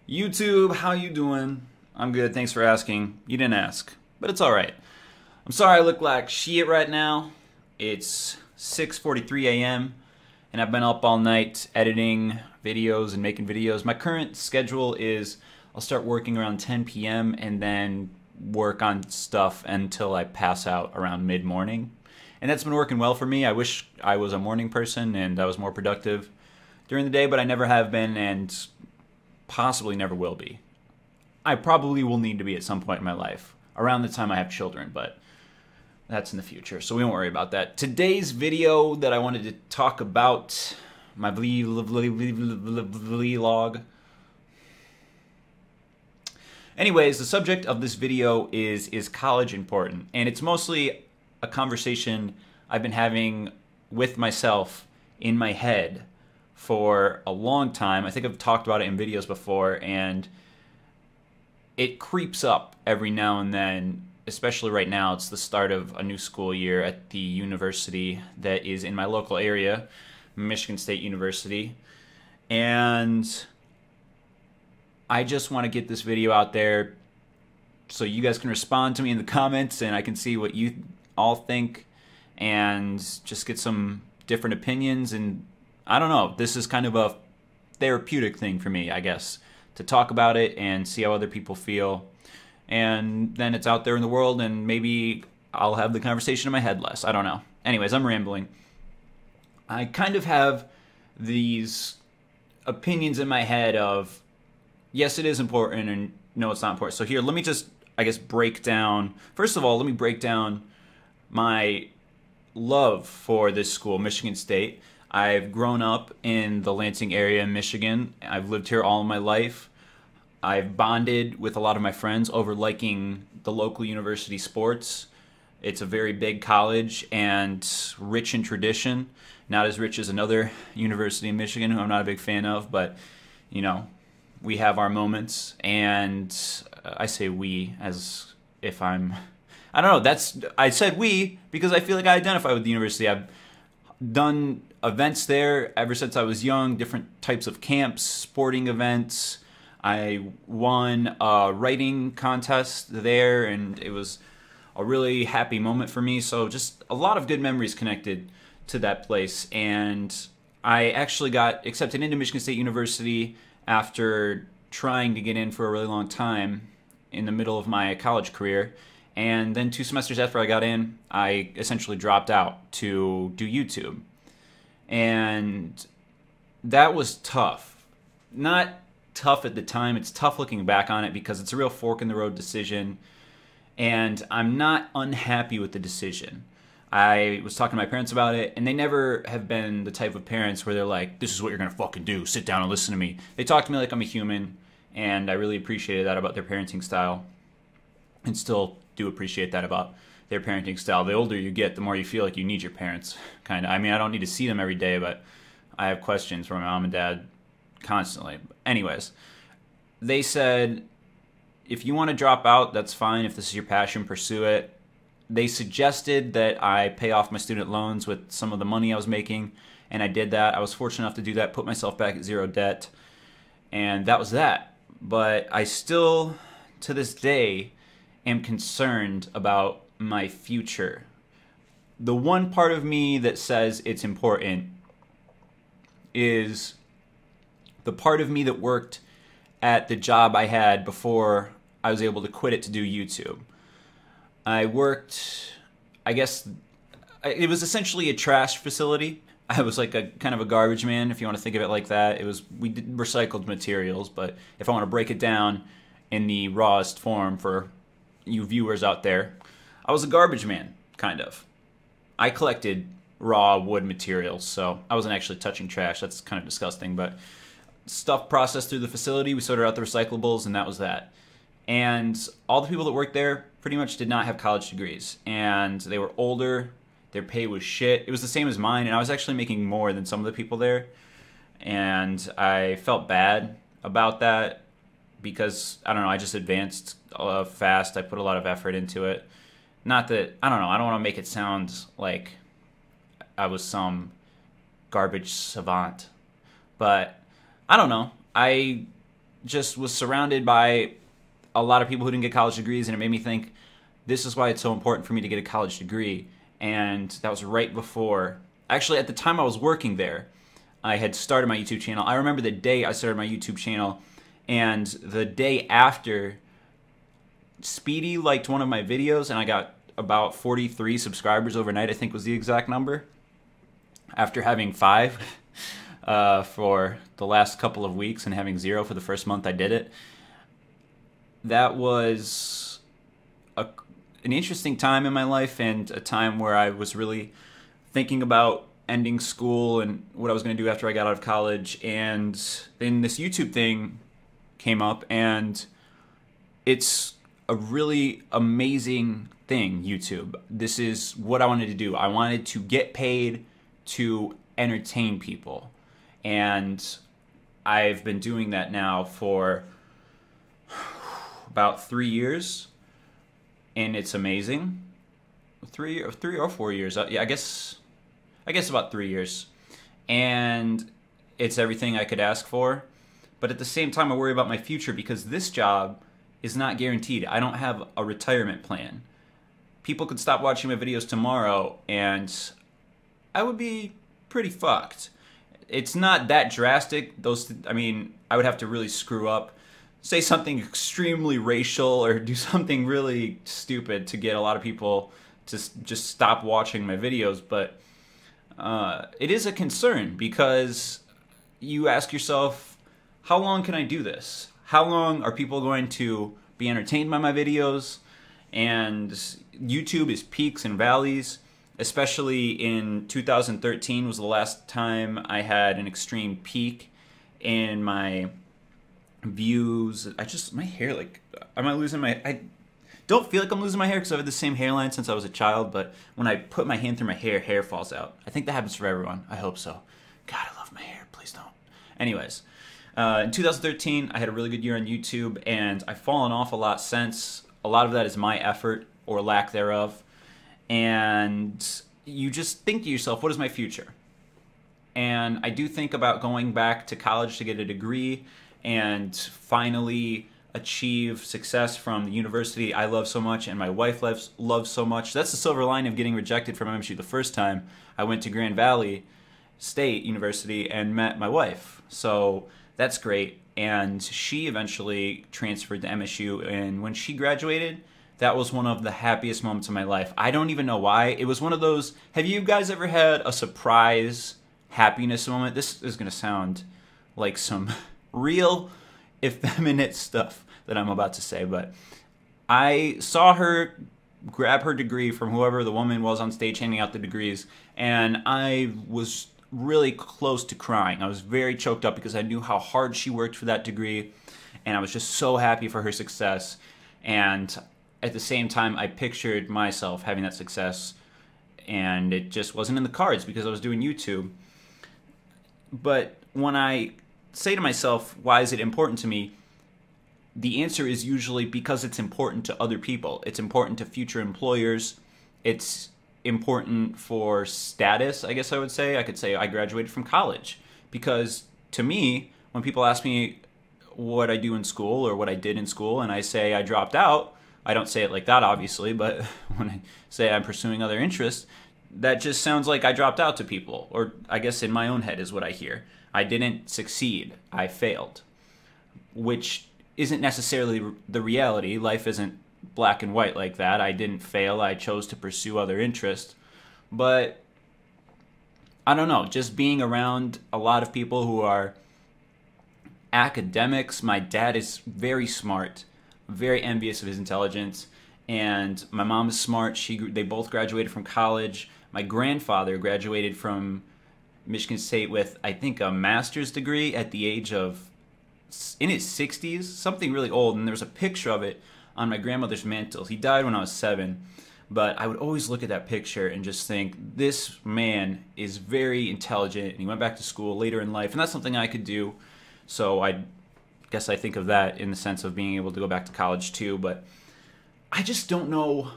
YouTube, how you doing? I'm good, thanks for asking. You didn't ask, but it's alright. I'm sorry I look like shit right now. It's 6:43 a.m. and I've been up all night editing videos and making videos. My current schedule is I'll start working around 10 p.m. and then work on stuff until I pass out around mid-morning. And that's been working well for me. I wish I was a morning person and I was more productive during the day, but I never have been and possibly never will be. I probably will need to be at some point in my life, around the time I have children, but that's in the future, so we won't worry about that. Today's video that I wanted to talk about, my vlog. Anyways, the subject of this video is college important? And it's mostly a conversation I've been having with myself in my head for a long time. I think I've talked about it in videos before, and it creeps up every now and then, especially right now. It's the start of a new school year at the university that is in my local area, Michigan State University. And I just want to get this video out there so you guys can respond to me in the comments and I can see what you all think and just get some different opinions. And I don't know, this is kind of a therapeutic thing for me, I guess, to talk about it and see how other people feel. And then it's out there in the world and maybe I'll have the conversation in my head less. I don't know. Anyways, I'm rambling. I kind of have these opinions in my head of, yes, it is important, and no, it's not important. So here, let me just, I guess, break down. First of all, let me break down my love for this school, Michigan State. I've grown up in the Lansing area in Michigan. I've lived here all my life. I've bonded with a lot of my friends over liking the local university sports. It's a very big college and rich in tradition. Not as rich as another university in Michigan, who I'm not a big fan of, but, you know, we have our moments. And I say we as if I don't know, I said we because I feel like I identify with the university. I've done events there ever since I was young, different types of camps, sporting events. I won a writing contest there, and it was a really happy moment for me. So just a lot of good memories connected to that place. And I actually got accepted into Michigan State University after trying to get in for a really long time in the middle of my college career. And then 2 semesters after I got in, I essentially dropped out to do YouTube. And that was tough. Not tough at the time, it's tough looking back on it because it's a real fork in the road decision. And I'm not unhappy with the decision. I was talking to my parents about it, and they never have been the type of parents where they're like, this is what you're gonna fucking do, sit down and listen to me. They talk to me like I'm a human, and I really appreciated that about their parenting style. And still do appreciate that about their parenting style. The older you get, the more you feel like you need your parents, kind of. I mean, I don't need to see them every day, but I have questions for my mom and dad constantly. Anyways, they said, if you want to drop out, that's fine. If this is your passion, pursue it. They suggested that I pay off my student loans with some of the money I was making, and I did that. I was fortunate enough to do that, put myself back at zero debt, and that was that. But I still, to this day, am concerned about my future. The one part of me that says it's important is the part of me that worked at the job I had before I was able to quit it to do YouTube. I worked, I guess, it was essentially a trash facility. I was like a kind of a garbage man, if you want to think of it like that. We did recycled materials, but if I want to break it down in the rawest form for you viewers out there, I was a garbage man, kind of. I collected raw wood materials, so I wasn't actually touching trash. That's kind of disgusting, but stuff processed through the facility, we sorted out the recyclables, and that was that. And all the people that worked there pretty much did not have college degrees, and they were older, their pay was shit. It was the same as mine, and I was actually making more than some of the people there, and I felt bad about that because, I don't know, I just advanced fast. I put a lot of effort into it. Not that, I don't know, I don't want to make it sound like I was some garbage savant, but I don't know. I just was surrounded by a lot of people who didn't get college degrees, and it made me think, this is why it's so important for me to get a college degree. And that was right before, actually at the time I was working there, I had started my YouTube channel. I remember the day I started my YouTube channel, and the day after, Speedy liked one of my videos, and I got about 43 subscribers overnight, I think was the exact number, after having 5 for the last couple of weeks and having 0 for the first month I did it. That was an interesting time in my life, and a time where I was really thinking about ending school and what I was going to do after I got out of college. And then this YouTube thing came up, and it's a really amazing thing, YouTube. This is what I wanted to do. I wanted to get paid to entertain people. And I've been doing that now for about 3 years, and it's amazing. 3 or 4 years. Yeah, I guess about 3 years. And it's everything I could ask for. But at the same time, I worry about my future, because this job is not guaranteed. I don't have a retirement plan. People could stop watching my videos tomorrow, and I would be pretty fucked. It's not that drastic. I would have to really screw up, say something extremely racial, or do something really stupid to get a lot of people to just stop watching my videos. But it is a concern, because you ask yourself, how long can I do this? How long are people going to be entertained by my videos? And YouTube is peaks and valleys. Especially in 2013 was the last time I had an extreme peak in my views. My hair, am I losing I don't feel like I'm losing my hair, because I've had the same hairline since I was a child, but when I put my hand through my hair falls out. I think that happens for everyone. I hope so. God, I love my hair. Please don't. Anyways, in 2013, I had a really good year on YouTube, and I've fallen off a lot since. A lot of that is my effort, or lack thereof. And you just think to yourself, what is my future? And I do think about going back to college to get a degree and finally achieve success from the university I love so much and my wife loves so much. That's the silver lining of getting rejected from MSU the first time. I went to Grand Valley State University and met my wife. So that's great. And she eventually transferred to MSU, and when she graduated, that was one of the happiest moments of my life. I don't even know why. It was one of those, have you guys ever had a surprise happiness moment? This is going to sound like some real effeminate stuff that I'm about to say, but I saw her grab her degree from whoever the woman was on stage handing out the degrees, and I was really close to crying. I was very choked up, because I knew how hard she worked for that degree, and I was just so happy for her success. And at the same time, I pictured myself having that success, and it just wasn't in the cards because I was doing YouTube. But when I say to myself, why is it important to me? The answer is usually because it's important to other people. It's important to future employers. It's important for status, I guess I would say. I could say I graduated from college, because to me, when people ask me what I do in school or what I did in school, and I say I dropped out, I don't say it like that, obviously, but when I say I'm pursuing other interests, that just sounds like I dropped out to people. Or I guess in my own head is what I hear. I didn't succeed. I failed. Which isn't necessarily the reality. Life isn't black and white like that. I didn't fail. I chose to pursue other interests. But I don't know, just being around a lot of people who are academics. My dad is very smart. Very envious of his intelligence, and my mom is smart. They both graduated from college. My grandfather graduated from Michigan State with, I think, a master's degree at the age of, in his 60s, something really old, and there's a picture of it on my grandmother's mantle. He died when I was 7, but I would always look at that picture and just think, this man is very intelligent, and he went back to school later in life, and that's something I could do. So I guess I think of that in the sense of being able to go back to college too, but I just don't know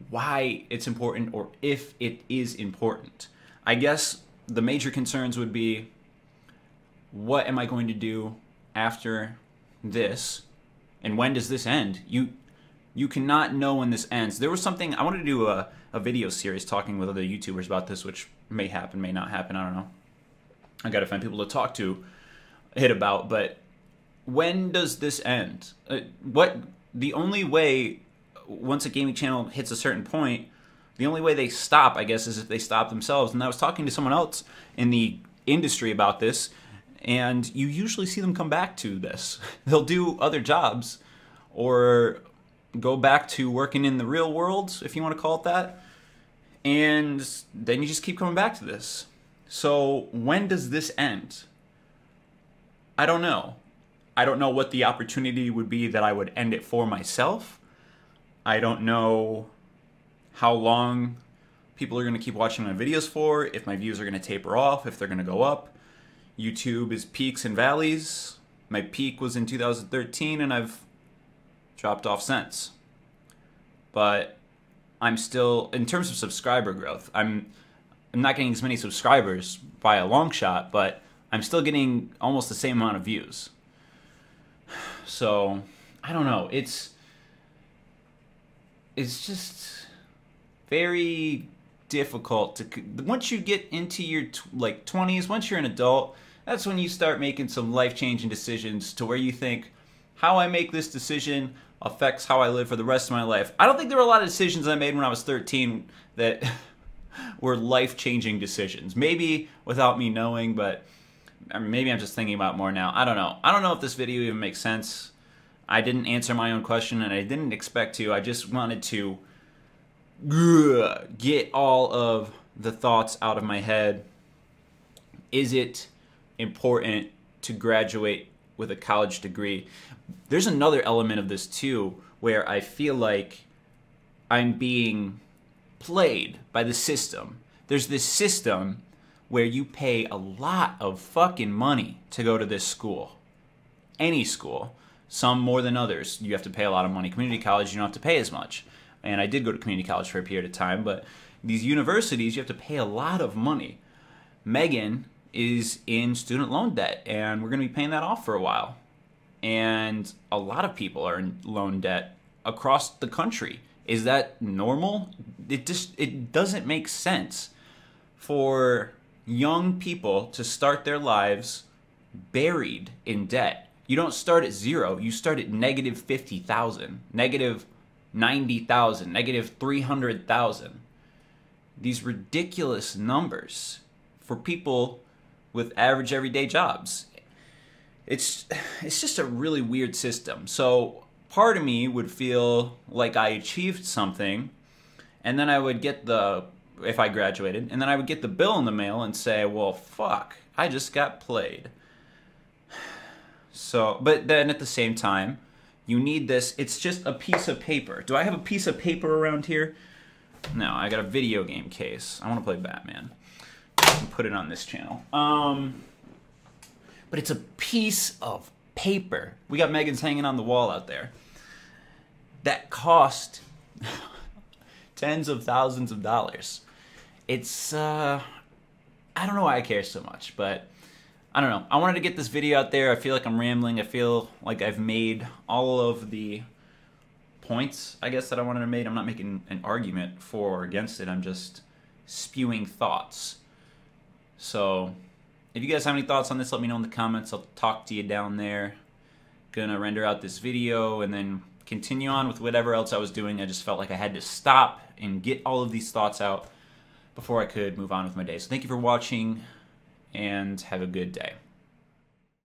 why it's important, or if it is important. I guess the major concerns would be, what am I going to do after this, and when does this end? You cannot know when this ends. There was something, I wanted to do a video series talking with other YouTubers about this, which may happen, may not happen, I don't know. I gotta find people to talk to it about, but when does this end? The only way, once a gaming channel hits a certain point, the only way they stop, I guess, is if they stop themselves. And I was talking to someone else in the industry about this, and you usually see them come back to this. They'll do other jobs, or go back to working in the real world, if you want to call it that, and then you just keep coming back to this. So when does this end? I don't know. I don't know what the opportunity would be that I would end it for myself. I don't know how long people are going to keep watching my videos for, if my views are going to taper off, if they're going to go up. YouTube is peaks and valleys. My peak was in 2013, and I've dropped off since. But I'm still, in terms of subscriber growth, I'm not getting as many subscribers by a long shot, but I'm still getting almost the same amount of views. So, I don't know. It's just very difficult to, once you get into your 20s, once you're an adult, that's when you start making some life-changing decisions to where you think, how I make this decision affects how I live for the rest of my life. I don't think there were a lot of decisions I made when I was 13 that were life-changing decisions. Maybe without me knowing, but maybe I'm just thinking about it more now. I don't know. I don't know if this video even makes sense. I didn't answer my own question, and I didn't expect to. I just wanted to get all of the thoughts out of my head. Is it important to graduate with a college degree? There's another element of this too, where I feel like I'm being played by the system. There's this system where you pay a lot of fucking money to go to this school. Any school. Some more than others. You have to pay a lot of money. Community college, you don't have to pay as much. And I did go to community college for a period of time, but these universities, you have to pay a lot of money. Megan is in student loan debt, and we're going to be paying that off for a while. And a lot of people are in loan debt across the country. Is that normal? It doesn't make sense for young people to start their lives buried in debt. You don't start at zero. You start at negative 50,000, negative 90,000, negative 300,000. These ridiculous numbers for people with average everyday jobs. It's just a really weird system. So part of me would feel like I achieved something, and then I would get if I graduated, and then I would get the bill in the mail and say, well, fuck, I just got played. So, but then at the same time, you need this. It's just a piece of paper. Do I have a piece of paper around here? No, I got a video game case. I want to play Batman. Put it on this channel. But it's a piece of paper. We got Megan's hanging on the wall out there. That cost tens of thousands of dollars. It's, I don't know why I care so much, but I don't know. I wanted to get this video out there. I feel like I'm rambling. I feel like I've made all of the points, I guess, that I wanted to make. I'm not making an argument for or against it. I'm just spewing thoughts. So if you guys have any thoughts on this, let me know in the comments. I'll talk to you down there. Gonna render out this video and then continue on with whatever else I was doing. I just felt like I had to stop and get all of these thoughts out before I could move on with my day. So thank you for watching, and have a good day.